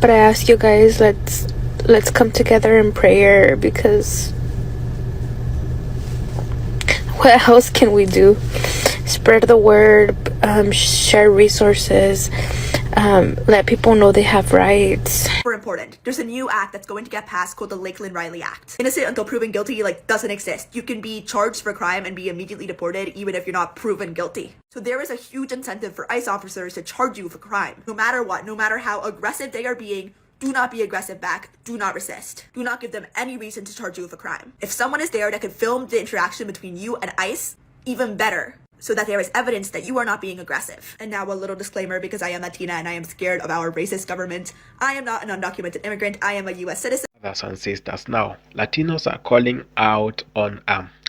But I ask you guys, let's come together in prayer, because what else can we do? Spread the word, share resources, let people know they have rights. Super important. There's a new act that's going to get passed called the Lakeland Riley Act. Innocent until proven guilty doesn't exist. You can be charged for a crime and be immediately deported even if you're not proven guilty. So there is a huge incentive for ICE officers to charge you for crime. No matter what, no matter how aggressive they are being, do not be aggressive back. Do not resist. Do not give them any reason to charge you with a crime. If someone is there that can film the interaction between you and ICE, even better, so that there is evidence that you are not being aggressive. And now a little disclaimer, because I am Latina and I am scared of our racist government. I am not an undocumented immigrant. I am a US citizen. Brothers and sisters, now Latinos are calling out on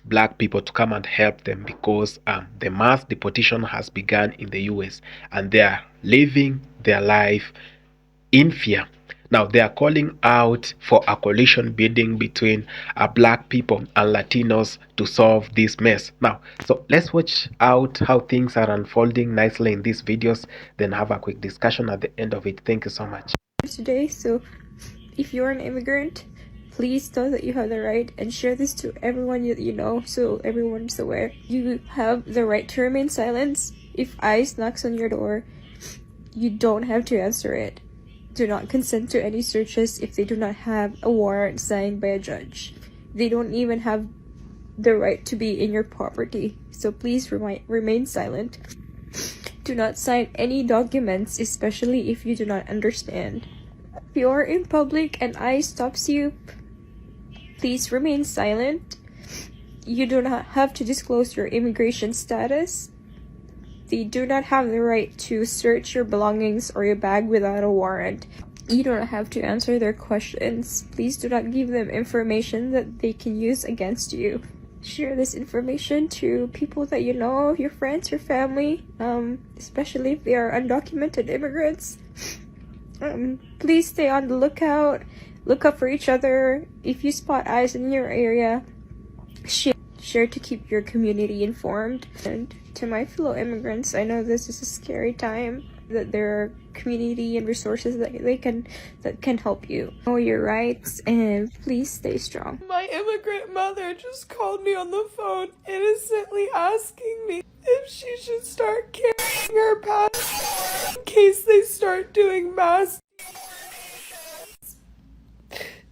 black people to come and help them, because the mass deportation has begun in the US and they are living their life in fear. Now they are calling out for a coalition building between black people and Latinos to solve this mess. Now, so let's watch out how things are unfolding nicely in these videos, then have a quick discussion at the end of it. Thank you so much. Today, so if you're an immigrant, please know that you have the right, and share this to everyone you know, so everyone's aware. You have the right to remain silent. If ICE knocks on your door, you don't have to answer it. Do not consent to any searches if they do not have a warrant signed by a judge. They don't even have the right to be in your property, so please remain silent. Do not sign any documents, especially if you do not understand. If you are in public and ICE stops you, please remain silent. You do not have to disclose your immigration status. They do not have the right to search your belongings or your bag without a warrant. You do not have to answer their questions. Please do not give them information that they can use against you. Share this information to people that you know, your friends, your family, especially if they are undocumented immigrants. Please stay on the lookout. Look up for each other. If you spot ICE in your area, share to keep your community informed. And to my fellow immigrants, I know this is a scary time, that there are community and resources that can help you. Know your rights, and please stay strong. My immigrant mother just called me on the phone, innocently asking me if she should start carrying her passport in case they start doing mass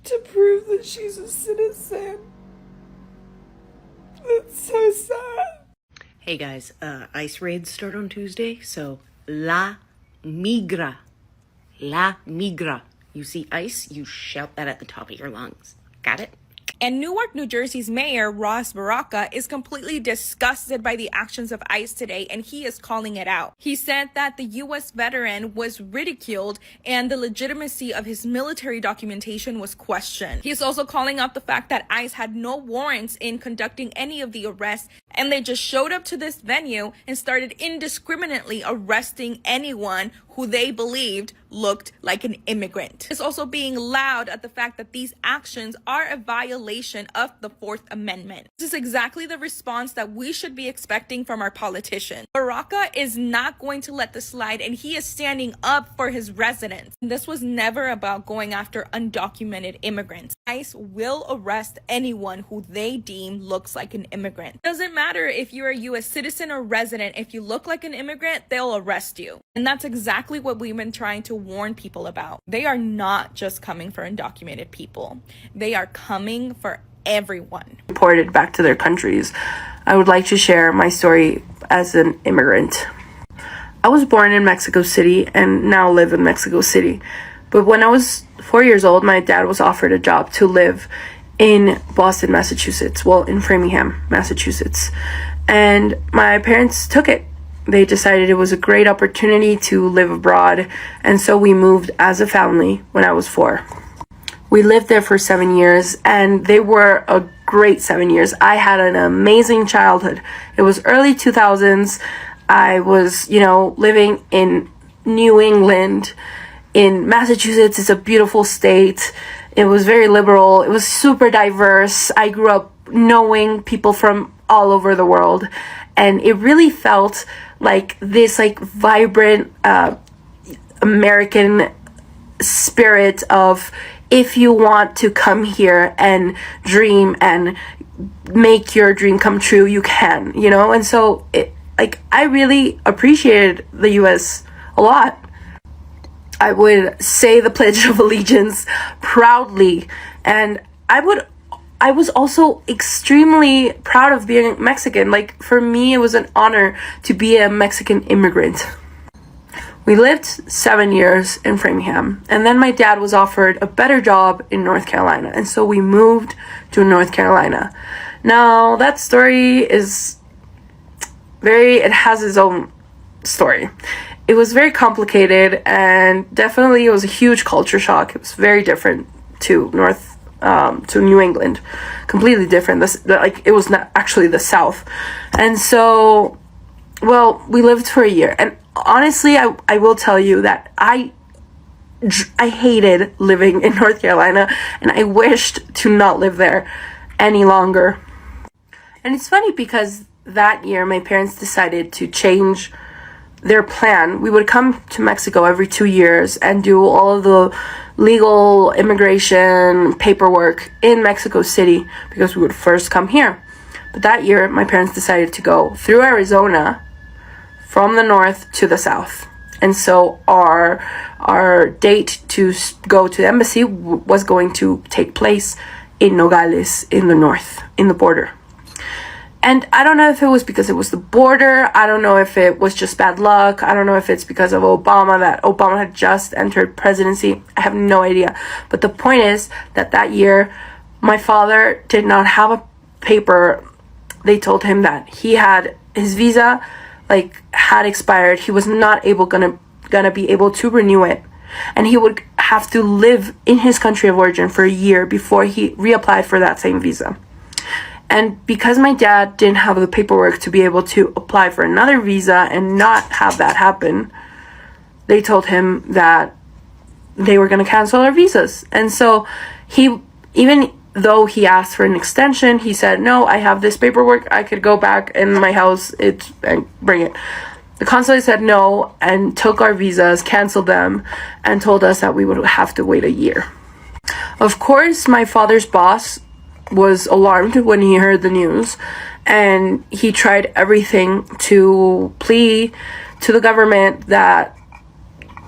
to prove that she's a citizen. That's so sad. Hey guys, ICE raids start on Tuesday, so La Migra. La Migra. You see ICE, you shout that at the top of your lungs. Got it? And Newark, New Jersey's mayor, Ross Baraka, is completely disgusted by the actions of ICE today, and he is calling it out. He said that the U.S. veteran was ridiculed and the legitimacy of his military documentation was questioned. He is also calling out the fact that ICE had no warrants in conducting any of the arrests, and they just showed up to this venue and started indiscriminately arresting anyone who they believed looked like an immigrant. It's also being loud at the fact that these actions are a violation of the Fourth Amendment. This is exactly the response that we should be expecting from our politicians. Baraka is not going to let this slide, and he is standing up for his residents. This was never about going after undocumented immigrants. ICE will arrest anyone who they deem looks like an immigrant. It doesn't matter if you're a U.S. citizen or resident. If you look like an immigrant, they'll arrest you. And that's exactly what we've been trying to warn people about. They are not just coming for undocumented people. They are coming for everyone. Deported back to their countries. I would like to share my story as an immigrant. I was born in Mexico City and now live in Mexico City. But when I was 4 years old, my dad was offered a job to live in Boston, Massachusetts. Well, in Framingham, Massachusetts. And my parents took it. They decided it was a great opportunity to live abroad, and so we moved as a family when I was 4. We lived there for 7 years, and they were a great 7 years. I had an amazing childhood. It was early 2000s. I was, living in New England. In Massachusetts, it's a beautiful state. It was very liberal. It was super diverse. I grew up knowing people from all over the world, and it really felt like this vibrant American spirit of, if you want to come here and dream and make your dream come true, you can, you know? And so I really appreciated the US a lot. I would say the Pledge of Allegiance proudly, and I was also extremely proud of being Mexican. Like, for me, it was an honor to be a Mexican immigrant. We lived 7 years in Framingham, and then my dad was offered a better job in North Carolina, and so we moved to North Carolina. Now, that story is it has its own story. It was very complicated, and definitely it was a huge culture shock. It was very different to New England, completely different. It was not actually the South. And so, well, we lived for a year, and honestly, I will tell you that I hated living in North Carolina, and I wished to not live there any longer. And it's funny because that year my parents decided to change their plan. We would come to Mexico every 2 years and do all of the legal immigration paperwork in Mexico City, because we would first come here. But that year my parents decided to go through Arizona from the north to the south. And so our date to go to the embassy was going to take place in Nogales in the north, in the border. And I don't know if it was because it was the border. I don't know if it was just bad luck. I don't know if it's because of that Obama had just entered presidency. I have no idea. But the point is that year, my father did not have a paper. They told him that his visa had expired. He was not gonna be able to renew it. And he would have to live in his country of origin for a year before he reapplied for that same visa. And because my dad didn't have the paperwork to be able to apply for another visa and not have that happen, they told him that they were going to cancel our visas. And so even though he asked for an extension, he said, no, I have this paperwork. I could go back in my house and bring it. The consulate said no and took our visas, canceled them, and told us that we would have to wait a year. Of course, my father's boss was alarmed when he heard the news, and he tried everything to plea to the government that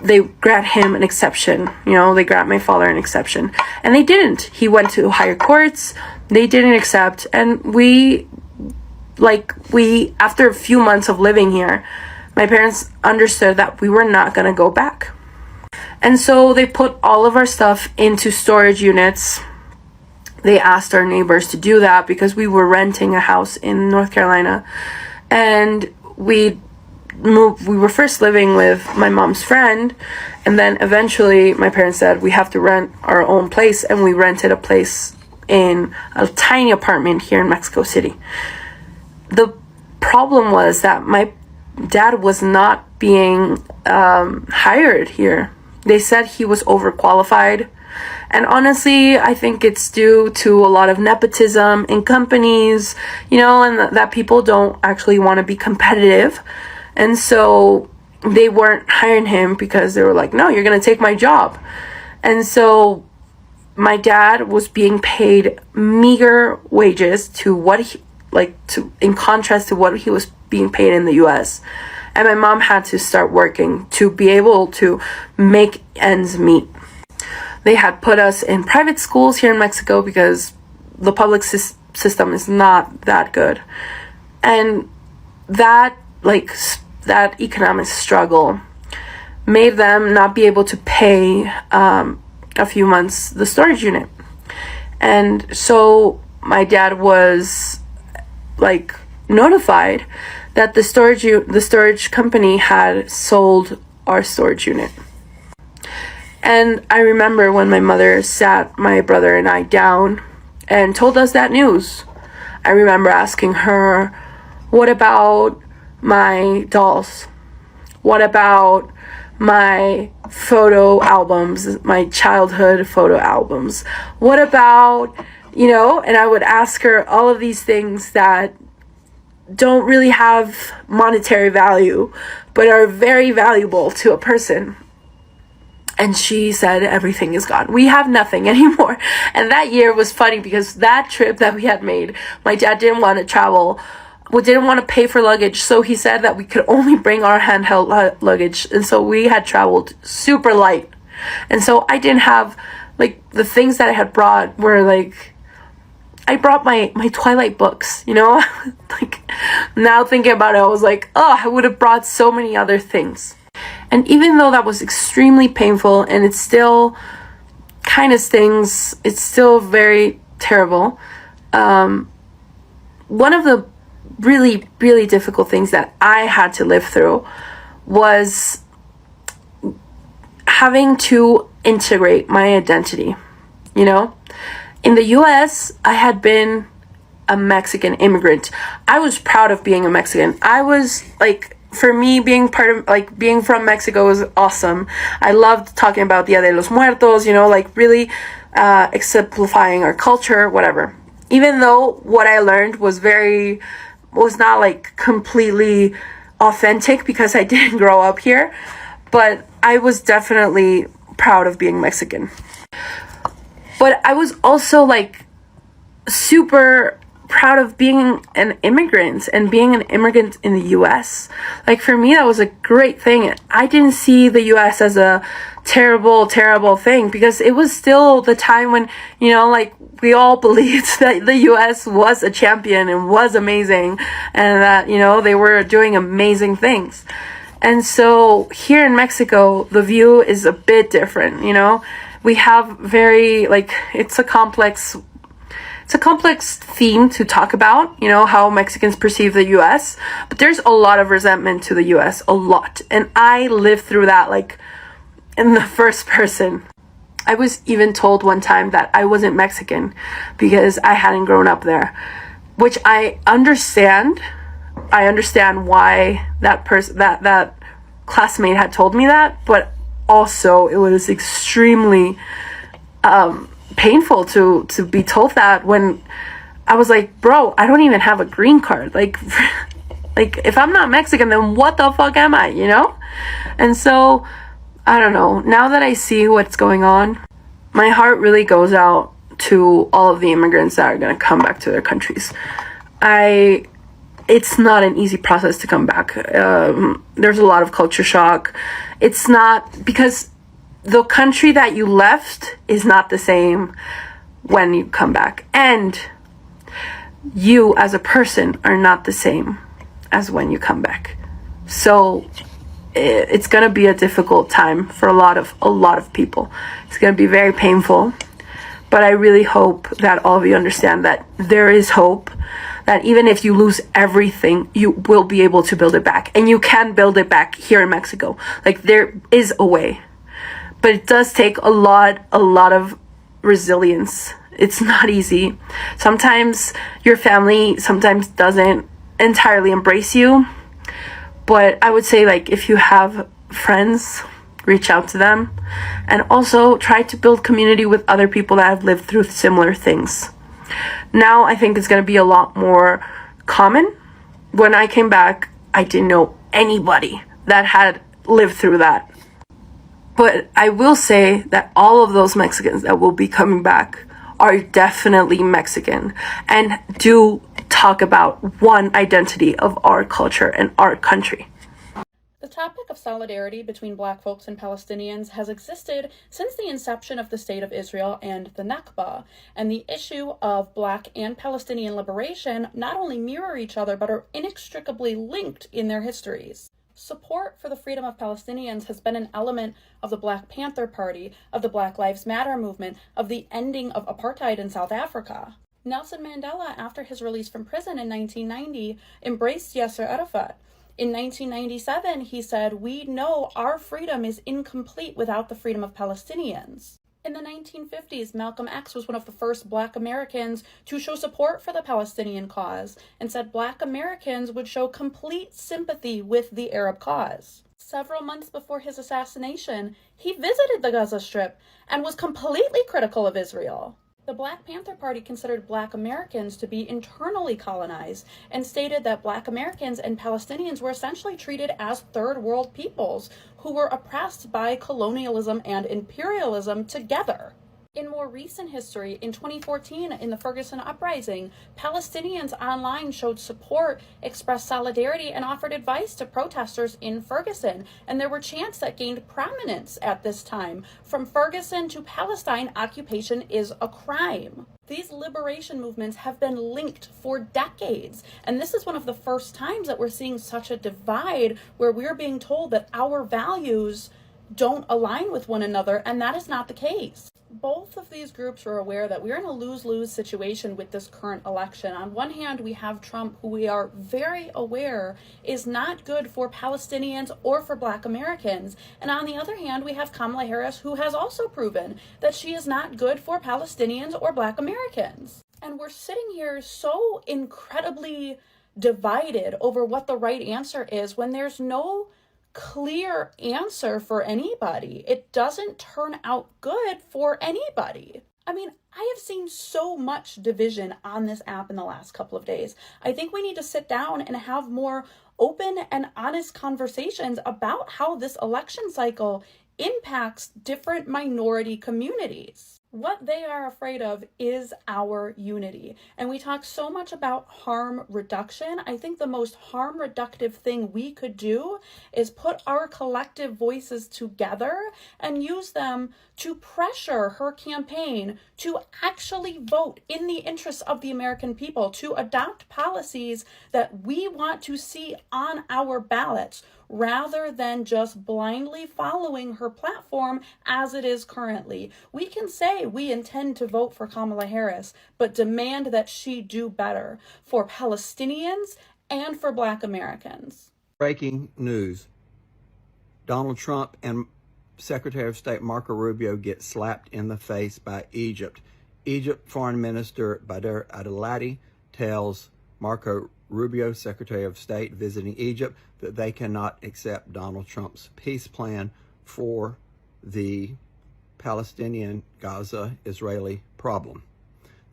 they grant him an exception. They grant my father an exception, and they didn't. He went to higher courts, they didn't accept, and we after a few months of living here, my parents understood that we were not going to go back. And so they put all of our stuff into storage units. They asked our neighbors to do that because we were renting a house in North Carolina. And we were first living with my mom's friend, and then eventually my parents said we have to rent our own place, and we rented a place in a tiny apartment here in Mexico City. The problem was that my dad was not being hired here. They said he was overqualified. And honestly, I think it's due to a lot of nepotism in companies, and that people don't actually want to be competitive. And so they weren't hiring him because they were like, no, you're going to take my job. And so my dad was being paid meager wages in contrast to what he was being paid in the US. And my mom had to start working to be able to make ends meet. They had put us in private schools here in Mexico because the public system is not that good. And that economic struggle made them not be able to pay a few months the storage unit. And so my dad was notified that the storage company had sold our storage unit. And I remember when my mother sat my brother and I down and told us that news. I remember asking her, what about my dolls? What about my photo albums, my childhood photo albums? What about, and I would ask her all of these things that don't really have monetary value, but are very valuable to a person. And she said, everything is gone. We have nothing anymore. And that year was funny because that trip that we had made, my dad didn't want to travel. We didn't want to pay for luggage. So he said that we could only bring our handheld luggage. And so we had traveled super light. And so I didn't have, like, the things that I had brought were, like, I brought my Twilight books, you know? Like, now thinking about it, I was like, oh, I would have brought so many other things. And even though that was extremely painful and it still kind of stings, it's still very terrible. One of the really, really difficult things that I had to live through was having to integrate my identity, you know? In the US, I had been a Mexican immigrant. I was proud of being a Mexican. I was like, for me, being from Mexico was awesome. I loved talking about Dia de los Muertos, you know, like really exemplifying our culture, whatever. Even though what I learned was not like completely authentic because I didn't grow up here, but I was definitely proud of being Mexican. But I was also like super proud of being an immigrant and being an immigrant in the US. Like for me, that was a great thing. I didn't see the US as a terrible thing because it was still the time when, you know, like we all believed that the US was a champion and was amazing and that, you know, they were doing amazing things. And so here in Mexico, the view is a bit different, you know. We have very, like, it's a complex theme to talk about, you know, how Mexicans perceive the US, but there's a lot of resentment to the US, a lot. And I lived through that, like, in the first person. I was even told one time that I wasn't Mexican because I hadn't grown up there, which I understand. I understand why that classmate had told me that, but also it was extremely painful to be told that when I was like, bro, I don't even have a green card. Like if I'm not Mexican, then what the fuck am I, you know? And so, I don't know. Now that I see what's going on, my heart really goes out to all of the immigrants that are going to come back to their countries. It's not an easy process to come back. There's a lot of culture shock. It's not, because the country that you left is not the same when you come back. And you as a person are not the same as when you come back. So it's going to be a difficult time for a lot of people. It's going to be very painful. But I really hope that all of you understand that there is hope, that even if you lose everything, you will be able to build it back. And you can build it back here in Mexico. Like, there is a way. But it does take a lot of resilience. It's not easy. Sometimes your family sometimes doesn't entirely embrace you. But I would say, like, if you have friends, reach out to them. And also try to build community with other people that have lived through similar things. Now I think it's going to be a lot more common. When I came back, I didn't know anybody that had lived through that. But I will say that all of those Mexicans that will be coming back are definitely Mexican and do talk about one identity of our culture and our country. The topic of solidarity between Black folks and Palestinians has existed since the inception of the State of Israel and the Nakba, and the issue of Black and Palestinian liberation not only mirror each other but are inextricably linked in their histories. Support for the freedom of Palestinians has been an element of the Black Panther Party, of the Black Lives Matter movement, of the ending of apartheid in South Africa. Nelson Mandela, after his release from prison in 1990, embraced Yasser Arafat. In 1997, he said, "We know our freedom is incomplete without the freedom of Palestinians." In the 1950s, Malcolm X was one of the first Black Americans to show support for the Palestinian cause and said Black Americans would show complete sympathy with the Arab cause. Several months before his assassination, he visited the Gaza Strip and was completely critical of Israel. The Black Panther Party considered Black Americans to be internally colonized and stated that Black Americans and Palestinians were essentially treated as third world peoples who were oppressed by colonialism and imperialism together. In more recent history, in 2014, in the Ferguson Uprising, Palestinians online showed support, expressed solidarity, and offered advice to protesters in Ferguson. And there were chants that gained prominence at this time. From Ferguson to Palestine, occupation is a crime. These liberation movements have been linked for decades. And this is one of the first times that we're seeing such a divide where we're being told that our values don't align with one another, and that is not the case. Both of these groups are aware that we're in a lose-lose situation with this current election. On one hand, we have Trump, who we are very aware is not good for Palestinians or for Black Americans. And on the other hand, we have Kamala Harris, who has also proven that she is not good for Palestinians or Black Americans. And we're sitting here so incredibly divided over what the right answer is when there's no clear answer for anybody. It doesn't turn out good for anybody. I mean, I have seen so much division on this app in the last couple of days. I think we need to sit down and have more open and honest conversations about how this election cycle impacts different minority communities. What they are afraid of is our unity. And we talk so much about harm reduction. I think the most harm reductive thing we could do is put our collective voices together and use them to pressure her campaign to actually vote in the interests of the American people, to adopt policies that we want to see on our ballots, rather than just blindly following her platform as it is currently. We can say we intend to vote for Kamala Harris, but demand that she do better for Palestinians and for Black Americans. Breaking news. Donald Trump and Secretary of State Marco Rubio get slapped in the face by Egypt. Egypt Foreign Minister Badr Abdulati tells Marco Rubio, Secretary of State visiting Egypt, that they cannot accept Donald Trump's peace plan for the Palestinian Gaza-Israeli problem,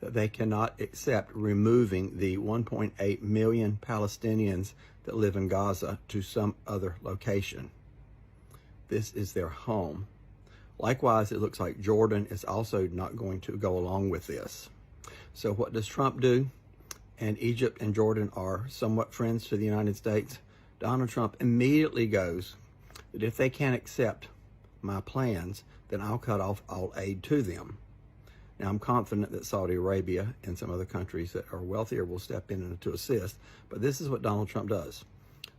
that they cannot accept removing the 1.8 million Palestinians that live in Gaza to some other location. This is their home. Likewise, it looks like Jordan is also not going to go along with this. So what does Trump do? And Egypt and Jordan are somewhat friends to the United States. Donald Trump immediately goes that if they can't accept my plans, then I'll cut off all aid to them. Now, I'm confident that Saudi Arabia and some other countries that are wealthier will step in to assist, but this is what Donald Trump does.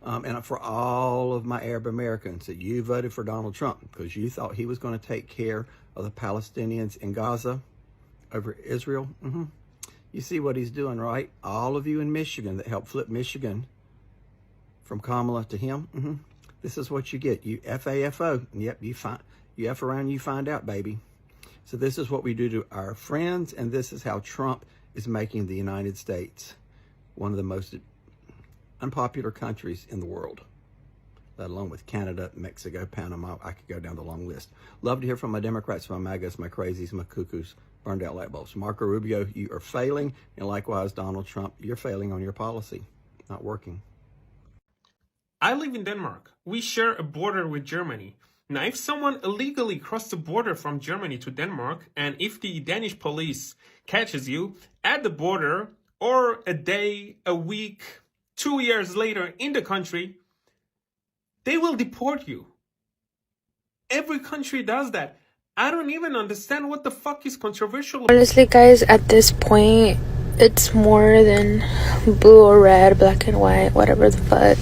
And for all of my Arab Americans that you voted for Donald Trump because you thought he was going to take care of the Palestinians in Gaza over Israel, you see what he's doing, right? All of you in Michigan that helped flip Michigan from Kamala to him, this is what you get. You FAFO. Yep, you F around, you find out, baby. So this is what we do to our friends, and this is how Trump is making the United States one of the most unpopular countries in the world, let alone with Canada, Mexico, Panama. I could go down the long list. Love to hear from my Democrats, my MAGAs, my crazies, my cuckoos, burned out light bulbs. Marco Rubio, you are failing, and likewise, Donald Trump, you're failing on your policy. Not working. I live in Denmark. We share a border with Germany. Now, if someone illegally crossed the border from Germany to Denmark, and if the Danish police catches you at the border, or a day, a week, 2 years later in the country, they will deport you. Every country does that. I don't even understand what the fuck is controversial. Honestly, guys, at this point, it's more than blue or red, black and white, whatever the fuck.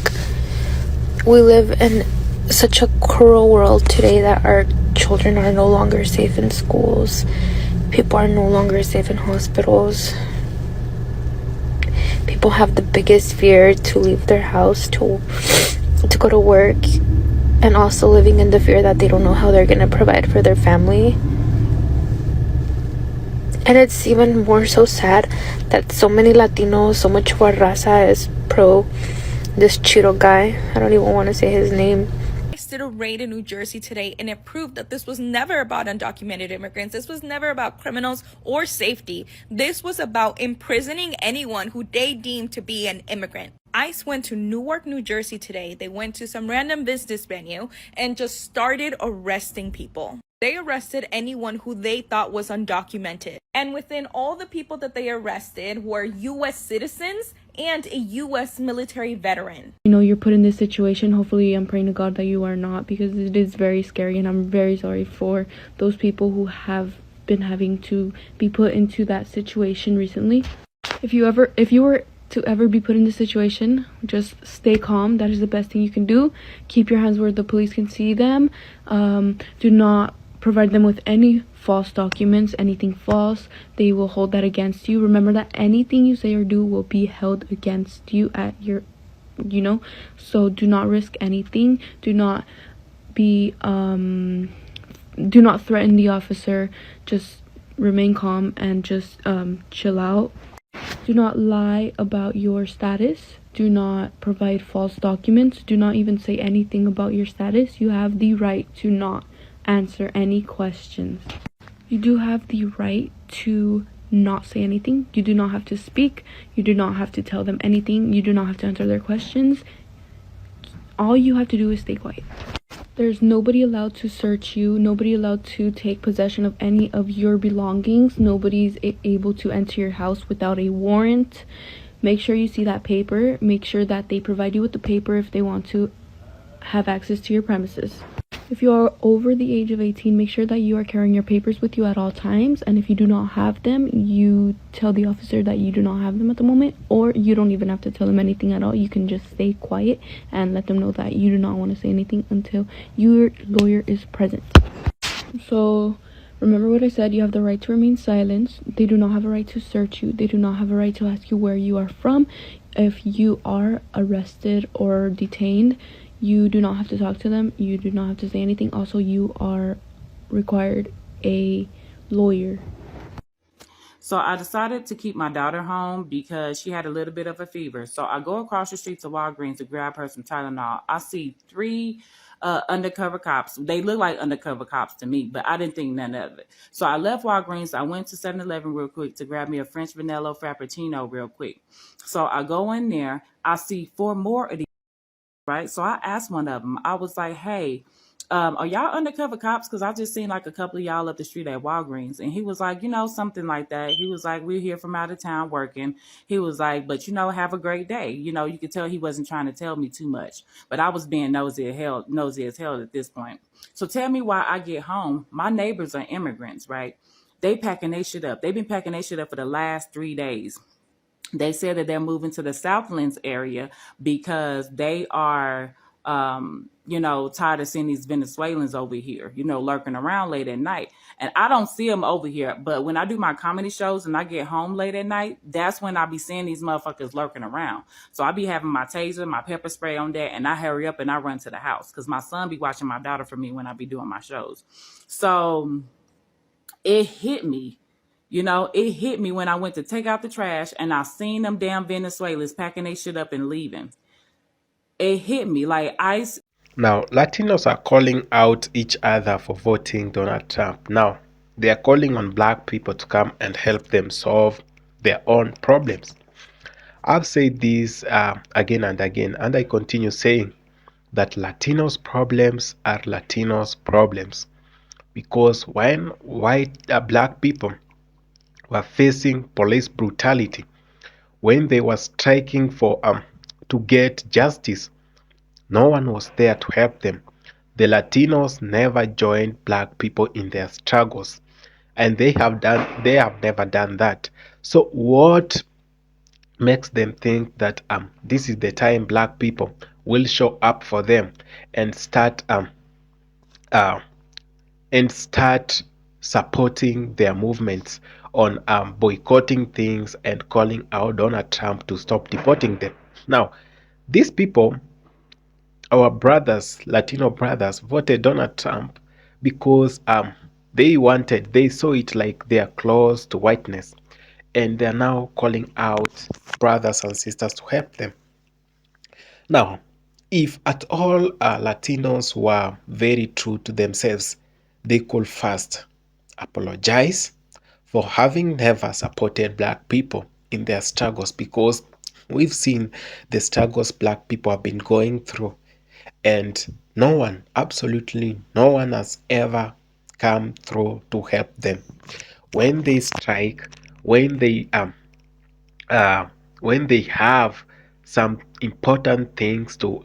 We live in such a cruel world today that our children are no longer safe in schools. People are no longer safe in hospitals. People have the biggest fear to leave their house, to go to work, and also living in the fear that they don't know how they're going to provide for their family. And it's even more so sad that so many Latinos, so much of our raza is pro this Chiro guy. I don't even want to say his name. did a raid in New Jersey today, and it proved that this was never about undocumented immigrants. This was never about criminals or safety. This was about imprisoning anyone who they deemed to be an immigrant. ICE went to Newark, New Jersey today. They went to some random business venue and just started arresting people. They arrested anyone who they thought was undocumented. And within all the people that they arrested were U.S. citizens and a U.S. military veteran. You know, you're put in this situation. Hopefully, I'm praying to God that you are not, because it is very scary, and I'm very sorry for those people who have been having to be put into that situation recently. If you were to ever be put in this situation, just stay calm. That is the best thing you can do. Keep your hands where the police can see them. Do not provide them with any false documents, anything false. They will hold that against you. Remember that anything you say or do will be held against you at your, so do not risk anything. Do not threaten the officer. Just remain calm and just chill out. Do not lie about your status. Do not provide false documents. Do not even say anything about your status. You have the right to not answer any questions. You do have the right to not say anything. You do not have to speak. You do not have to tell them anything. You do not have to answer their questions. All you have to do is stay quiet. There's nobody allowed to search you. Nobody allowed to take possession of any of your belongings. Nobody's able to enter your house without a warrant. Make sure you see that paper. Make sure that they provide you with the paper if they want to have access to your premises. If you are over the age of 18, make sure that you are carrying your papers with you at all times. And if you do not have them, you tell the officer that you do not have them at the moment, or you don't even have to tell them anything at all. You can just stay quiet and let them know that you do not want to say anything until your lawyer is present. So remember what I said. You have the right to remain silent. They do not have a right to search you. They do not have a right to ask you where you are from. If you are arrested or detained, you do not have to talk to them. You do not have to say anything. Also, you are required a lawyer. So I decided to keep my daughter home because she had a little bit of a fever. So I go across the street to Walgreens to grab her some Tylenol. I see 3 undercover cops. They look like undercover cops to me, but I didn't think none of it. So I left Walgreens. I went to 7-Eleven real quick to grab me a French vanilla frappuccino real quick. So I go in there. I see 4 more of these. Right. So I asked one of them, I was like, hey, are y'all undercover cops? Because I just seen like a couple of y'all up the street at Walgreens. And he was like, something like that. He was like, we're here from out of town working. He was like, but, have a great day. You could tell he wasn't trying to tell me too much. But I was being nosy as hell at this point. So tell me why I get home. My neighbors are immigrants, right? They packing their shit up. They've been packing their shit up for the last 3 days. They said that they're moving to the Southlands area because they are, tired of seeing these Venezuelans over here, lurking around late at night. And I don't see them over here. But when I do my comedy shows and I get home late at night, that's when I be seeing these motherfuckers lurking around. So I be having my taser, my pepper spray on that, and I hurry up and I run to the house because my son be watching my daughter for me when I be doing my shows. So it hit me. It hit me when I went to take out the trash and I seen them damn Venezuelans packing their shit up and leaving. It hit me like ICE. Now, Latinos are calling out each other for voting Donald Trump. Now, they are calling on black people to come and help them solve their own problems. I've said this again and again, and I continue saying that Latinos' problems are Latinos' problems. Because when black people were facing police brutality, when they were striking for to get justice, no one was there to help them. The Latinos never joined black people in their struggles, and they have never done that. So what makes them think that this is the time black people will show up for them and start uh, supporting their movements on boycotting things and calling out Donald Trump to stop deporting them? Now, these people, our brothers, Latino brothers, voted Donald Trump because they saw it like they are close to whiteness, and they're now calling out brothers and sisters to help them. Now, If at all Latinos were very true to themselves, they could first apologize for having never supported black people in their struggles, because we've seen the struggles black people have been going through, and no one, absolutely no one, has ever come through to help them. When they strike, when they uh, when they have some important things to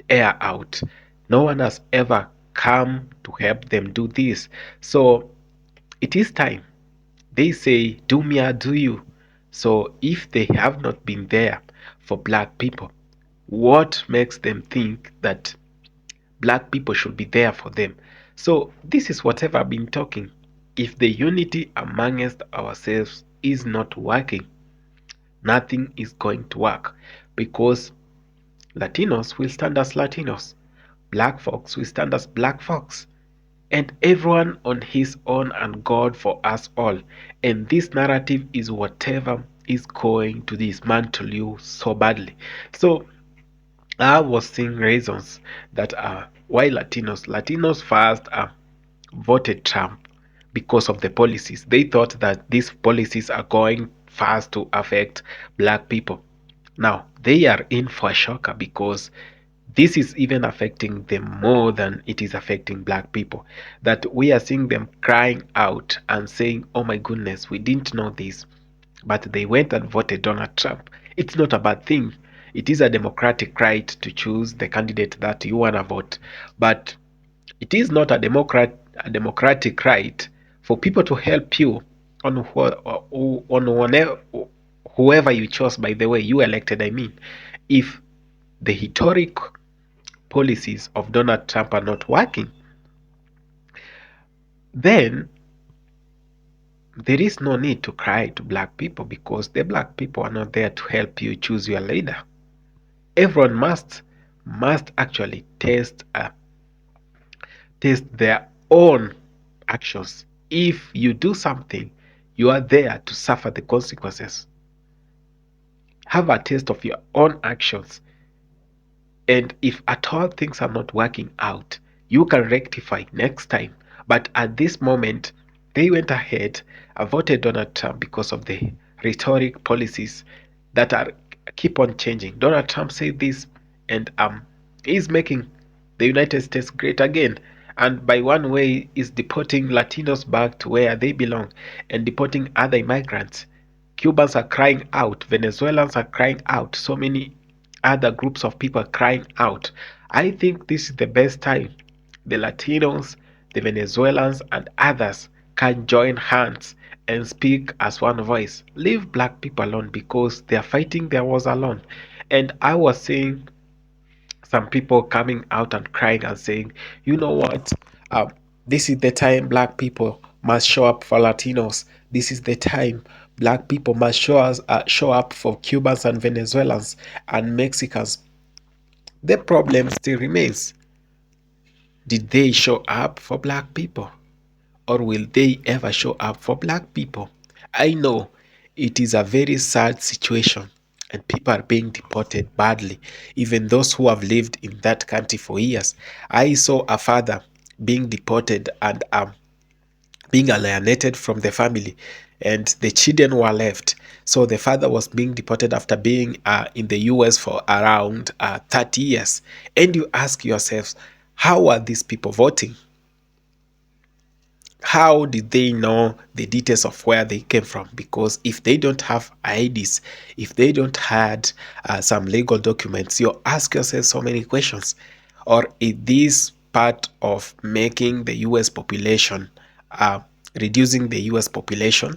air out, no one has ever come to help them do this. So it is time. They say, do me, I do you. So if they have not been there for black people, what makes them think that black people should be there for them? So this is whatever I've been talking. If the unity amongst ourselves is not working, nothing is going to work, because Latinos will stand as Latinos, black folks will stand as black folks, and everyone on his own, and God for us all. And this narrative is whatever is going to dismantle you so badly. So I was seeing reasons that why Latinos first voted Trump, because of the policies. They thought that these policies are going fast to affect black people. Now they are in for a shocker, because this is even affecting them more than it is affecting black people. That we are seeing them crying out and saying, oh my goodness, we didn't know this. But they went and voted Donald Trump. It's not a bad thing. It is a democratic right to choose the candidate that you want to vote. But it is not a democratic right for people to help you on whoever you chose. By the way, you elected, I mean, if the historic policies of Donald Trump are not working, then there is no need to cry to black people, because the black people are not there to help you choose your leader. Everyone must actually test their own actions. If you do something, you are there to suffer the consequences. Have a taste of your own actions. And if at all things are not working out, you can rectify next time. But at this moment, they went ahead and voted Donald Trump because of the rhetoric policies that are keep on changing. Donald Trump said this, and he's making the United States great again. And by one way, is deporting Latinos back to where they belong and deporting other immigrants. Cubans are crying out, Venezuelans are crying out, so many other groups of people crying out. I think this is the best time the Latinos, the Venezuelans, and others can join hands and speak as one voice. Leave black people alone, because they are fighting their wars alone. And I was seeing some people coming out and crying and saying, you know what? This is the time black people must show up for Latinos. This is the time black people must show up for Cubans and Venezuelans and Mexicans. The problem still remains. Did they show up for black people? Or will they ever show up for black people? I know it is a very sad situation, and people are being deported badly, even those who have lived in that country for years. I saw a father being deported and being alienated from the family, and the children were left. So the father was being deported after being in the US for around 30 years. And you ask yourselves, how are these people voting? How did they know the details of where they came from? Because if they don't have IDs, if they don't had some legal documents, you ask yourself so many questions. Or is this part of making the US population, reducing the US population?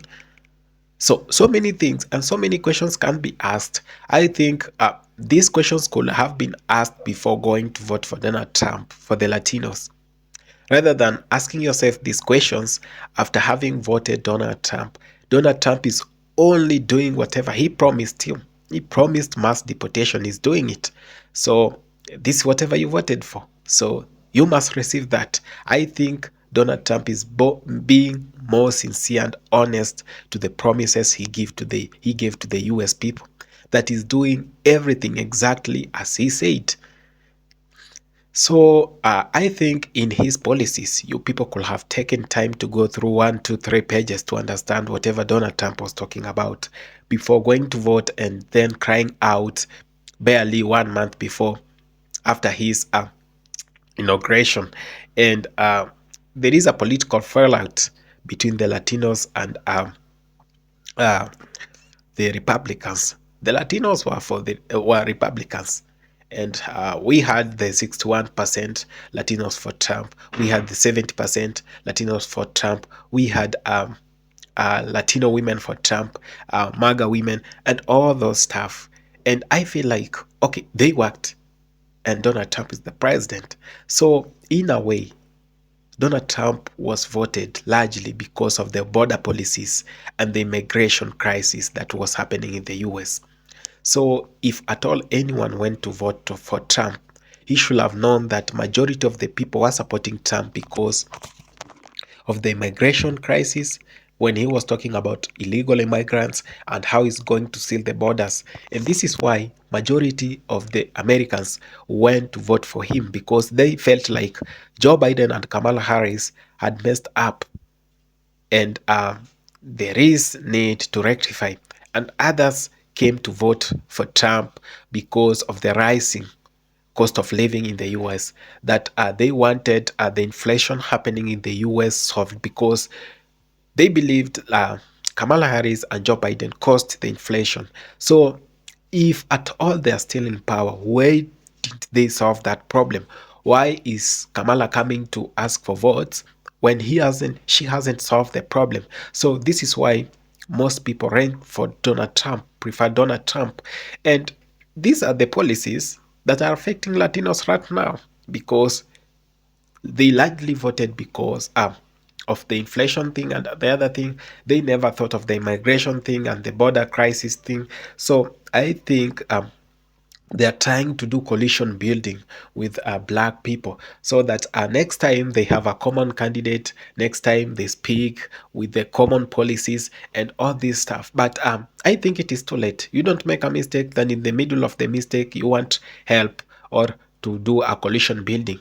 So many things and so many questions can be asked. I think these questions could have been asked before going to vote for Donald Trump for the Latinos, rather than asking yourself these questions after having voted Donald Trump. Donald Trump is only doing whatever he promised you. He promised mass deportation. He's doing it. So this is whatever you voted for. So you must receive that. I think Donald Trump is being more sincere and honest to the promises he gave to the US people. That is doing everything exactly as he said. So I think in his policies, you people could have taken time to go through 1, 2, 3 pages to understand whatever Donald Trump was talking about before going to vote and then crying out barely 1 month before after his inauguration. And there is a political fallout between the Latinos and uh, the Republicans. The Latinos were Republicans, and we had the 61% Latinos for Trump. We had the 70% Latinos for Trump. We had Latino women for Trump, MAGA women, and all those stuff. And I feel like, okay, they worked, and Donald Trump is the president. So in a way, Donald Trump was voted largely because of the border policies and the immigration crisis that was happening in the US. So if at all anyone went to vote for Trump, he should have known that majority of the people were supporting Trump because of the immigration crisis, when he was talking about illegal immigrants and how he's going to seal the borders. And this is why majority of the Americans went to vote for him, because they felt like Joe Biden and Kamala Harris had messed up, and there is need to rectify. And others came to vote for Trump because of the rising cost of living in the US, that they wanted the inflation happening in the US solved, because they believed Kamala Harris and Joe Biden caused the inflation. So if at all they are still in power, why did they solve that problem? Why is Kamala coming to ask for votes when she hasn't solved the problem? So this is why most people ran for Donald Trump, prefer Donald Trump. And these are the policies that are affecting Latinos right now, because they likely voted because of the inflation thing and the other thing. They never thought of the immigration thing and the border crisis thing. So I think they are trying to do coalition building with black people, so that next time they have a common candidate, next time they speak with the common policies and all this stuff. But I think it is too late. You don't make a mistake, then in the middle of the mistake you want help or to do a coalition building.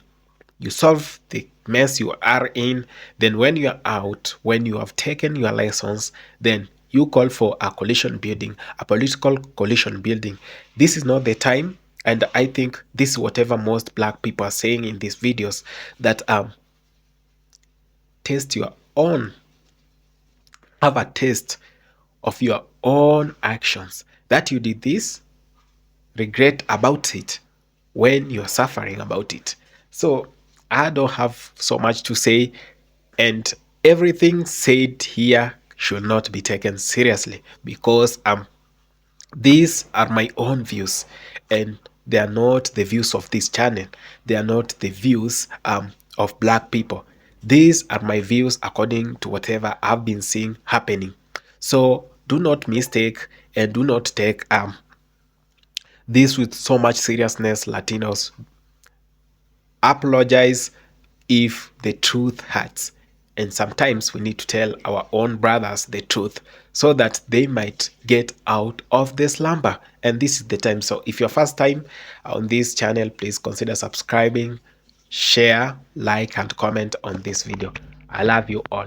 You solve the mess you are in, then when you are out, when you have taken your lessons, then you call for a coalition building, a political coalition building. This is not the time, and I think this is whatever most black people are saying in these videos, that taste your own, have a taste of your own actions, that you did this, regret about it when you're suffering about it. So I don't have so much to say, and everything said here should not be taken seriously, because these are my own views, and they are not the views of this channel. They are not the views of black people. These are my views according to whatever I've been seeing happening. So do not mistake and do not take this with so much seriousness, Latinos. Apologize if the truth hurts. And sometimes we need to tell our own brothers the truth so that they might get out of the slumber. And this is the time. So if you're first time on this channel, please consider subscribing, share, like, and comment on this video. I love you all.